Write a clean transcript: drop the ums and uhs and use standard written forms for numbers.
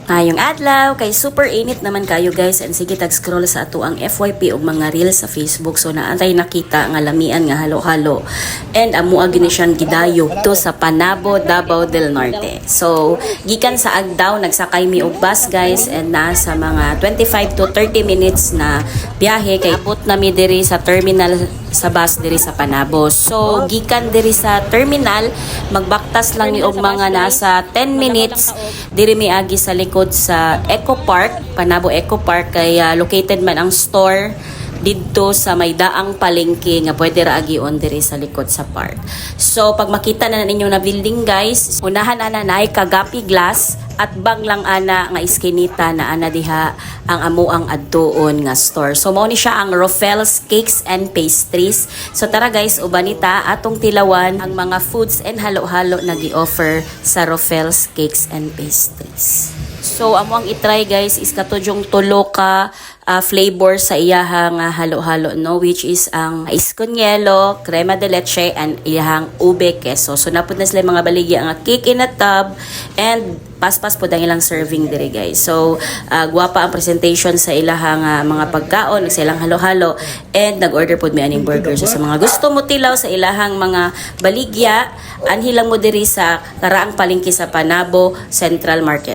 Ngayong adlaw kay super init naman kayo guys, and sige tag-scroll sa ato ang FYP og mga reels sa Facebook, so naantay nakita nga lamian nga halo-halo and amo gini siyang gidayo to sa Panabo, Davao del Norte. So gikan sa Agdao nagsakay mi og bus guys, and nasa mga 25 to 30 minutes na biyahe kay abot na mi diri sa terminal sa bus diri sa Panabo. So gikan diri sa terminal magbaktas lang ni og mga nasa 10 minutes diri mi agi sa likod sa Eco Park, Panabo Eco Park, kaya located man ang store didto sa may daang palengke nga pwede ra agion diri sa likod sa park. So pag makita na ninyo na building guys, unahan ana naay kagapi glass at bang lang ana nga iskinita na ana diha ang amo ang adtuon nga store. So mao ni siya ang Rofel's Cakes and Pastries. So tara guys, ubanita atong tilawan ang mga foods and halo-halo na gi-offer sa Rofel's Cakes and Pastries. So amo ang itry guys is katudyong tulo ka flavor sa iyahang halo-halo, no, which is ang ice con yelo, crema de leche, and iyahang ube queso. So napud na sila mga baligya ang cake in a tub, and paspas po ang ilang serving diri guys. So guwapa ang presentation sa ilahang mga pagkaon sa ilang halo-halo, and nag-order pod mi aning burger. So sa mga gusto mo tilaw sa ilahang mga baligya, anhi lang mo diri sa karaang palengke sa Panabo Central Market.